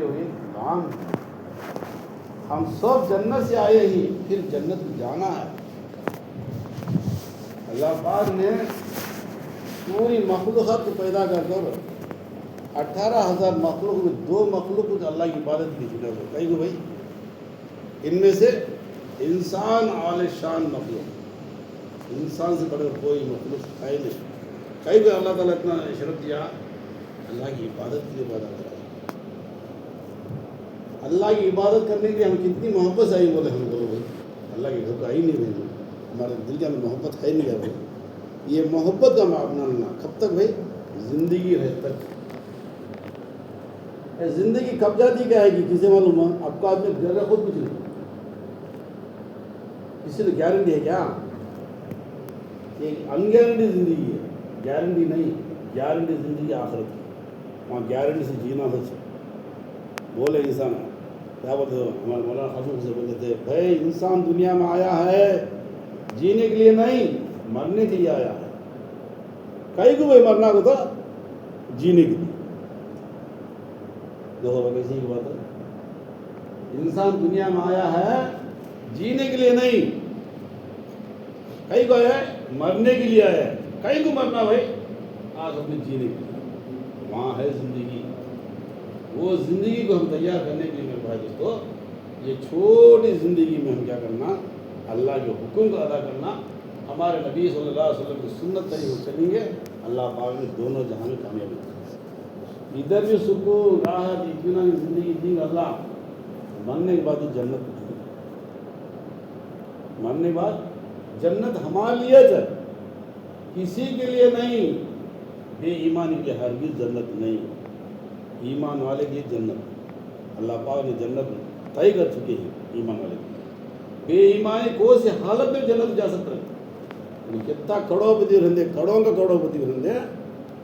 ہوئے کام ہم سب جنت سے آئے ہی پھر جنت میں جانا ہے. اللہ پاک نے پوری مخلوقات کو پیدا کر 18,000 مخلوق میں 2 مخلوق کو اللہ کی عبادت کی چکا ہے. کہیں گے بھائی ان میں سے انسان اعلی شان مخلوق, انسان سے بڑے کوئی مخلوق ہے نہیں. کہیں بھی اللہ تعالیٰ اتنا شرط دیا اللہ کی عبادت کے لیے پیدا کرا. اللہ کی عبادت کرنے کے لیے ہم کتنی محبت سے آئی بولے ہم بولو بھائی اللہ کے گھر کو آئی نہیں رہے, ہمارے دل کے اندر محبت ہے نہیں ہے بھائی. یہ محبت کا اپنا لینا کب تک بھائی زندگی رہے تک. زندگی کب جاتی کیا ہے کہ کسی معلوم ہے آپ کا آدمی گھر خود کچھ نہیں, کسی نے گارنٹی ہے کیا؟ یہ ان گارنٹی زندگی ہے, گارنٹی نہیں. گارنٹی زندگی آخرت کی, وہاں گارنٹی سے جینا سچ بولے انسان. کیا بولتے ہو ہمارے مولانا خاصوں سے بولتے تھے بھائی انسان دنیا میں آیا ہے جینے کے لیے نہیں مرنے کے لیے آیا ہے. کئی کو بھائی مرنا کو تھا جینے کے لیے. دیکھو کیسی کی بات ہے, انسان دنیا میں آیا ہے جینے کے لیے نہیں, کئی کو ہے مرنے کے لیے آیا ہے. کئی کو مرنا بھائی آخر میں جینے کے لیے. وہاں ہے زندگی, وہ زندگی کو ہم تیار کرنے کے لیے میرے بھائی دوستو یہ چھوٹی زندگی میں ہم کیا کرنا اللہ کے حکم کو ادا کرنا, ہمارے نبی صلی اللہ علیہ وسلم کی سنت طریقے چلیں گے. اللہ پاک نے دونوں جہاں میں کامیابی دی. ادھر بھی سکون راحت اطمینان کی زندگی دی اللہ, مرنے کے بعد جنت, مرنے کے بعد جنت ہمارے لیے ہے کسی کے لیے نہیں. بے ایمانی کے ہرگز جنت نہیں, ایمان والے کی جنت. اللہ پاک نے جنت طے کر چکے ہیں ایمان والے کی. بے ایمانی کون سی حالت میں جنت جا سکتا ہے؟ کتنا کروڑپتی رہندے کروڑوں کا کروڑپتی رہندے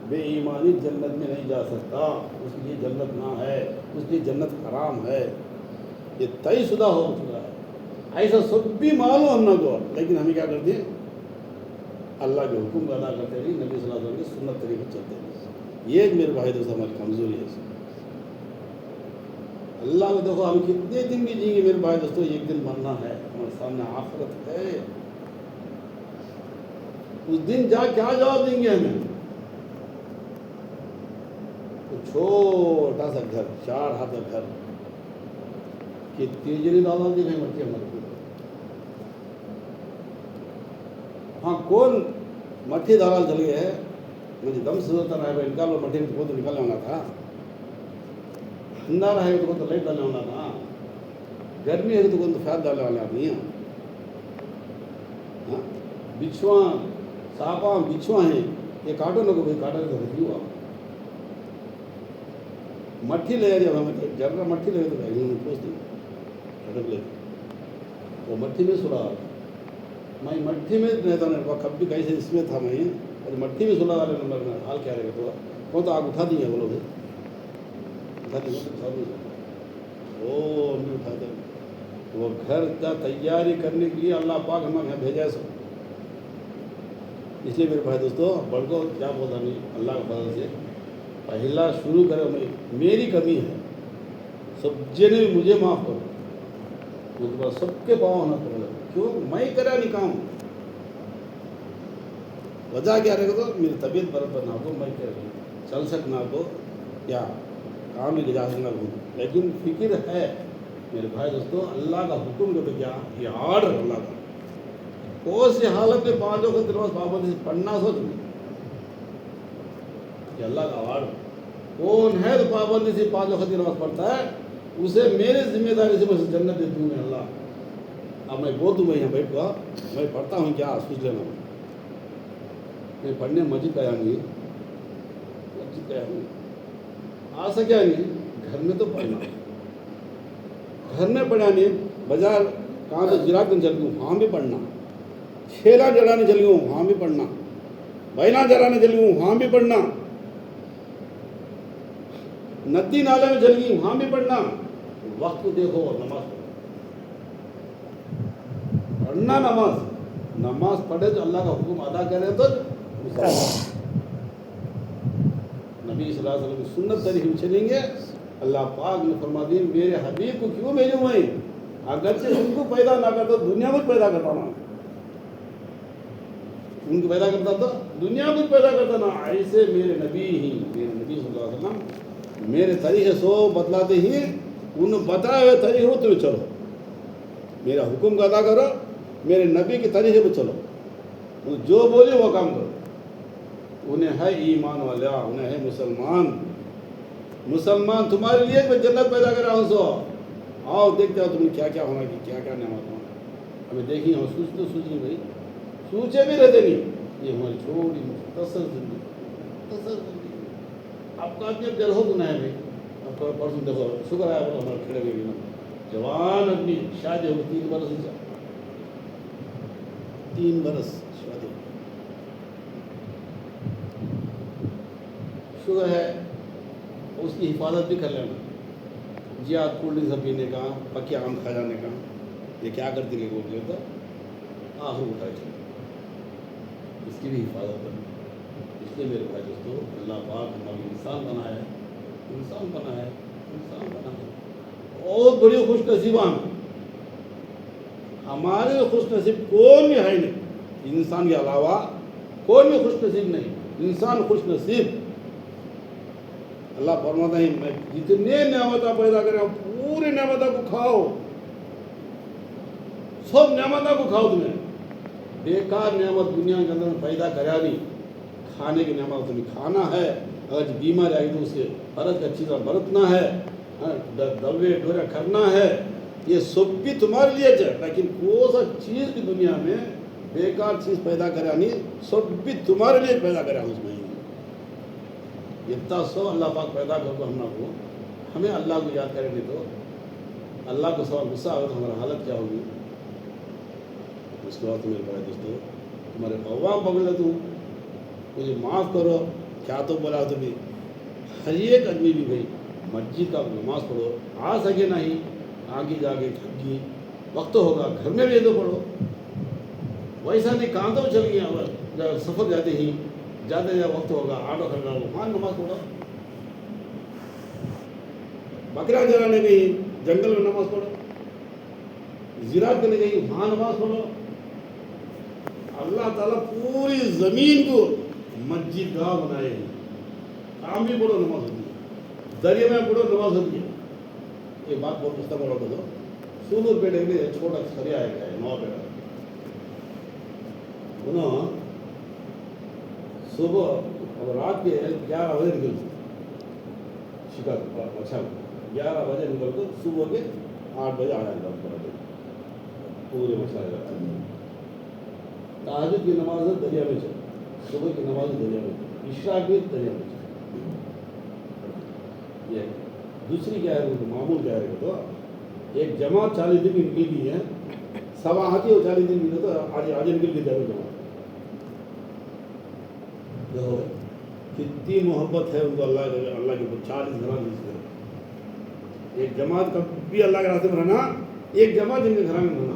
بے ایمانی جنت میں نہیں جا سکتا. اس لیے جنت نہ ہے, اس لیے جنت حرام ہے. یہ طے شدہ ہو چکا ہے. ایسا سب بھی معلوم ہم نہ کو, لیکن ہمیں کیا کرتے ہیں اللہ کے حکم کا ادا کرتے رہی, نبی صلی اللہ علیہ وسلم کی سنت طریقے چلتے رہی. یہ ایک میرے بھائی دوست ہماری کمزوری ہے. اللہ کو دیکھو ہم کتنے دن بھی جئیں گے میرے بھائی دوستوں, ایک دن مرنا ہے, ہمارے سامنے آخرت ہے. اس دن جا کیا جواب دیں گے ہمیں؟ چھوٹا سا گھر 4 ہاتھ کا گھر کہ تیجری دادا دی گئی مٹی ہمارے کو. ہاں کون مٹھی دالال چل گئے ہے مجھے دم سے ہوتا رہا ہے نکالو مٹھی میں تو نکالنے ہونا تھا, ٹھنڈا رہے تو لائٹ ڈالنے ہونا تھا, گرمی ہے تو کون تو فیاد ڈالنے والا نہیں ہے. بچھواں ساپاں بچھواں ہیں یہ کاٹو نہ کو بھائی کاٹا تو رکھی ہوا مٹھی لے جب ہمیں جرا مٹھی لے تو پوچھتے کھٹک لے وہ مٹھی میں سلا میں مٹھی میں رہتا نہیں کب بھی کہیں سے اس میں تھا میں اور مٹھی میں سلا والے نمبر میں حال کیا رہے گا تھوڑا کون تو آگ اٹھا دیں گے بولو بھائی اٹھا دیں گے وہ نہیں اٹھاتے. وہ گھر کا تیاری کرنے کے لیے اللہ پاک ہمیں یہاں بھیجا ہے سب. اس لیے میرے بھائی دوستو بڑھ کو کیا بولتا نہیں اللہ کے فضل سے پہلا شروع کرے میری کمی ہے سب جنے مجھے معاف کرو. اس کے بعد سب کے پاؤں ہونا پڑے گا. کیوں میں کرا نہیں کام, وجہ کیا رہے گا تو میری طبیعت برابر نہ ہو, میں کیا چل سکنا کو کیا کام بھی لے جا سکنا کو, لیکن فکر ہے میرے بھائی دوستو اللہ کا حکم کو تو کیا یہ آرڈر اللہ کا کون سی حالت میں 5 وقت نماز پابندی سے پڑھنا سوچ کہ اللہ کا آرڈر کون ہے تو پابندی سے 5 وقت نماز پڑھتا ہے اسے میرے ذمہ داری سے بس جنت دے دوں میں اللہ. اب میں بول دوں میں یہاں بیٹھ گا میں پڑھتا ہوں کیا سوچ لینا میں پڑھنے مسجد آیا نہیں, مسجد آیا نہیں آ سکیا نہیں, گھر میں تو پڑھنا, گھر میں پڑھا نہیں, بازار کہاں تو جراک چل گئی وہاں بھی پڑھنا, کھیلا جڑانے چل گئی وہاں بھی پڑھنا, بیلا جڑانے چل گئی وہاں بھی پڑھنا, ندی نالے میں چل گئی وہاں بھی پڑھنا. وقت کو دیکھو اور نماز پڑھنا, نماز پڑھے تو اللہ کا حکم ادا کرے تو نبی صلی اللہ علیہ وسلم کی سنت طریقے میں چلیں گے اللہ پاک نے فرما دی میرے حبیب کو کیوں بھیجوں میں؟ اگرچہ ان کو پیدا نہ کرتا دنیا میں پیدا کرتا نا، ان کو پیدا کرتا تو دنیا میں پیدا کرتا نا، ایسے میرے نبی صلی اللہ علیہ وسلم میرے طریقے سو بتلاتے ہی انہوں بتائے ہوئے طریقے ہو تمہیں چلو، میرا حکم کا ادا کرو، میرے نبی کے طریقے پہ چلو، جو بولے وہ کام کرو۔ انہیں ہے ایمان والا، انہیں ہے مسلمان تمہارے لیے میں جنت پیدا کر رہا ہوں، سو آؤ دیکھتے ہو تمہیں کیا کیا ہونا کہ کیا کیا نعمت ہونا، ہمیں دیکھیں ہم سوچیں بھائی، سوچے بھی رہتے نہیں، یہ ہماری چھوٹی مختصر زندگی، آپ کا آدمی اب گر ہو گناہ ہے بھائی، اب کا پرسن دیکھو شکر ہے ہمارے کھڑے ہوئے نا، جوان آدمی شادی ہو 3 برس سے 3 برس شادی، شکر ہے اس کی حفاظت بھی کر لینا، زیادہ کولڈ ڈرنک پینے کا، پکے آم کھا جانے کا، یہ کیا کرتی ہے بولتے تو آخر اٹھائے چلے، اس کی بھی حفاظت کرنا۔ اس لیے میرے بھائی دوستو، اللہ پاک ہمیں انسان بنا ہے، بہت بڑی خوش نصیبان، ہمارے خوش نصیب کوئی بھی ہے نہیں، انسان کے علاوہ کوئی بھی خوش نصیب نہیں، انسان خوش نصیب۔ اللہ فرماتا ہے میں جتنے نعمتیں پیدا کرے پوری نعمتوں کو کھاؤ، سب نعمتوں کو کھاؤ، تمہیں بیکار نعمت دنیا کے اندر پیدا کرا نہیں، کھانے کی نعمت تمہیں کھانا ہے، اگر بیمار آئی تو اس کے فرض کا اچھی طرح برتنا ہے، دوے ڈورے کرنا ہے، یہ سب بھی تمہارے لیے ہے، لیکن کوئی سا چیز بھی دنیا میں بیکار چیز پیدا کرا نہیں، سب بھی تمہارے لیے پیدا کرا اس میں، اتنا سو اللہ پاک پیدا کر کو ہمیں اللہ کو یاد کریں گے تو اللہ کو سوال غصہ آئے تو ہمارا حالت کیا ہوگی؟ اس کے بعد میرے بڑے دوستوں تمہارے قوام پکڑ تو مجھے معاف کرو، کیا تو بولا تو بھی ہر ایک آدمی بھی بھائی مسجد کا نماز پڑھو، آ سکے نہیں آگے جا کے تھک گئی، وقت ہوگا گھر میں بھی تو پڑھو، ویسا نہیں کہاں تو چل گیا، جب سفر جاتے ہی جاتے جا وقت ہوگا آٹو کھڑا ہو وہاں نماز پڑھو، بکرا چرانے گئی جنگل میں نماز پڑھو، زراعت کرنے گئی وہاں نماز پڑھو۔ اللہ تعالیٰ پوری زمین کو مسجد گاہ بنائے ہیں، کام بھی پڑھو نماز ہوتی ہے، دریا میں پڑھو نماز ہوتی ہے۔ ایک بات بہت مستقبل ہوتا تھا، سولور پیڑے میں چھوٹا سریا ہے 9 پیڑا، انہوں صبح اور رات کے 11 بجے نکل شکار، اچھا 11 بجے نکل کر صبح کے 8 بجے آ جاتا پورے مسائل جاتا ہے۔ تہجد کی نماز دریا میں چل، صبح کی نماز دریا میں، عشاء بھی دریا میں چل۔ یہ دوسری کیا ہے معمول کیا ہے تو ایک جماعت 40 دن کی نکلی ہے، سواحتی اور 40 دن کی تو آج نکل کے جائے جماعت، کتنی محبت ہے ان کو اللہ کے 40 گھران جس ایک جماعت کا بھی اللہ کے راستے میں رہنا، ایک جماعت جن کے گھران میں رہنا،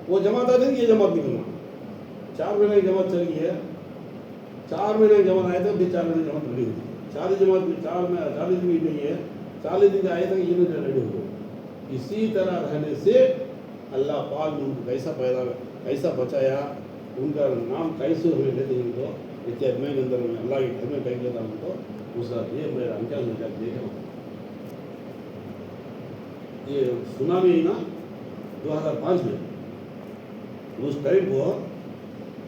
وہ جماعت آتے ہیں یہ جماعت نکلنا، 4 مہینے کی جماعت چل گئی ہے، 4 مہینے کی جماعت آئے تھے پھر 4 مہینے جماعت ریڈی ہوئی، 40 جماعت میں 40 دن کی نہیں ہے، 40 دن آئے تھے یہ میں ریڈی ہو گئے۔ اسی طرح رہنے سے اللہ پاک نے ان کو کیسا بچایا، ان کا نام کیسے ہوئے لیتے ہیں تو اتحاد میں اندر میں اللہ کے گھر میں کہیں لیتا ہوں تو اس رات یہ میرا انکیا میں جا کے دیکھا ہوں، یہ سنا بھی نا 2005 میں اس ٹائم کو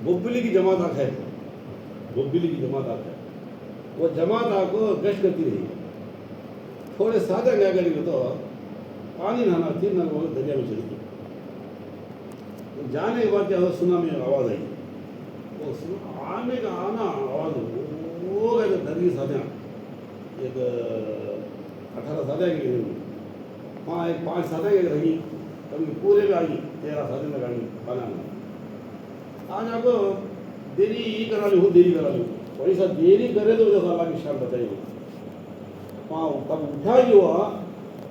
بوبلی کی جماعت آ ہے، بوبلی کی جماعت آ ہے، وہ جماعت آ کو گشت کرتی رہی، تھوڑے سادہ کیا کریں گے تو پانی نہانا 3 نہ دریا میں چلی گئی، جانے کے بعد کیا ہوا سنا میں آواز آئی، وہ آنے کا آنا آواز وہ گئے تو درگی سادیاں ایک 18 سادیاں کی گئی، وہاں ایک 5 سادیاں کی رہی، کبھی پورے میں آئی 13 سادیاں میں آئی پانا آج آپ کو دیری کرا لی ہوں، دیری کرا لی ہوں، ویسا دیری کرے تو جیسا اللہ کی شان بتائی ہو، وہاں کب اٹھا ہی ہوا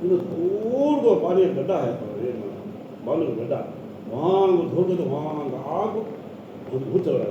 دور کو پانی گڈھا ہے، بالو کا گڈھا، وہاں کو دھو کے تو وہاں کا آگ بہت چل رہا ہے،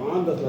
5-10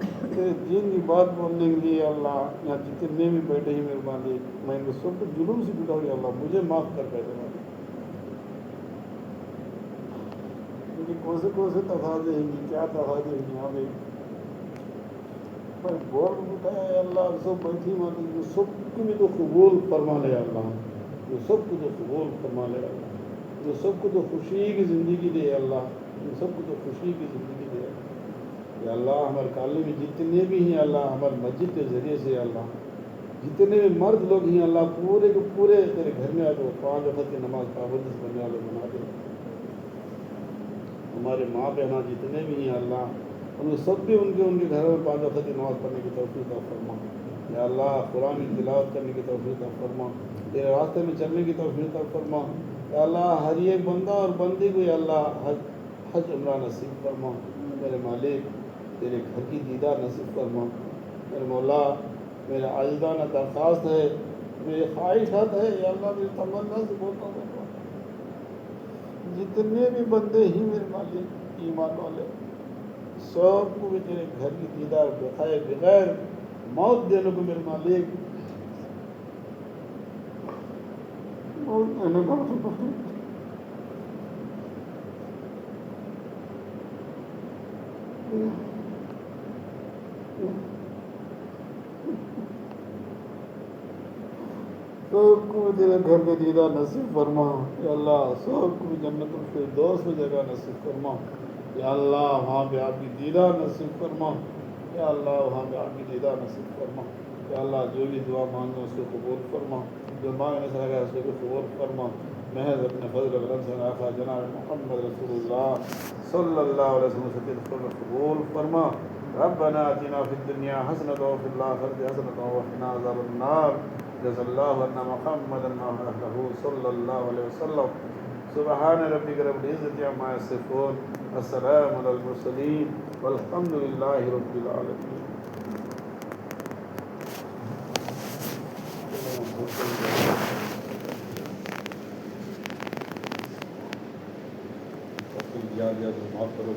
تیرے دین کی بات بولنے کے لیے اللہ یہاں جتنے بھی بیٹھے ہیں میرے مالک میں ان کو سب کو جلوم سے بٹھاؤ یا اللہ مجھے معاف کر بیٹھے مالک کیونکہ کون سے تفاضے ہیں گی کیا تفاضے ہیں یہاں پہ میں بول اٹھایا ہے اللہ سب بیٹھی مالک جو سب کو بھی تو قبول فرما لے اللہ جو سب کو تو قبول فرما لے اللہ جو سب کو تو خوشی کی زندگی دے اللہ جو سب کو تو خوشی کی زندگی دے یا اللہ ہمارے کالے میں جتنے بھی ہیں اللہ ہمارے مسجد کے ذریعے سے اللہ جتنے بھی مرد لوگ ہیں اللہ پورے کے پورے تیرے گھر میں آ کے 5 وقت کی نماز پابندی سے بننے والے بنا دے ہمارے ماں بہنا جتنے بھی ہیں اللہ ان کو سب بھی ان کے گھروں میں 5 وقت کی نماز پڑھنے کی توفیق عطا فرما یا اللہ قرآن کی تلاوت کرنے کی توفیق عطا فرما تیرے راستے میں چلنے کی توفیق عطا فرما یا اللہ ہر ایک بندہ اور بندی کو یا اللہ حج عمرہ نصیب فرما میرے مالک تیرے گھر کی دیدار نصیب فرما میرے مولا میرا عاجزانہ درخواست ہے میری خواہشات ہے یا اللہ میری تمنا سے بولتا ہوں جتنے بھی بندے ہی میرے مالک ایمان والے سب کو بھی تیرے گھر کی دیدار دکھائے بغیر موت دینے کو میرے مالک موت دینے کو سب کو بھی تیرے گھر کے دیدار نصیب فرما یا اللہ سب کو بھی جنت الفردوس میں جگہ نصیب فرما یا اللہ وہاں پہ آپ کی دیدار نصیب فرما یا اللہ وہاں پہ آپ کی دیدار نصیب فرما یا اللہ جو بھی دعا مانگو اس کو قبول فرما جو مانگنے سے لگا اس کو قبول فرما محض اپنے فضل و کرم سے آقا جناب محمد رسول اللہ صلی اللہ علیہ وسلم سے قبول فرما ربنا آتنا فی الدنیا حسنۃ وفی الآخرۃ حسنۃ وقنا عذاب النار جزا اللہ عنا محمدا ما اهله صلی اللہ علیہ وسلم سبحان ربک رب العزۃ عما یصفون السلام علی المرسلین والحمد للہ رب العالمین. معاف کرو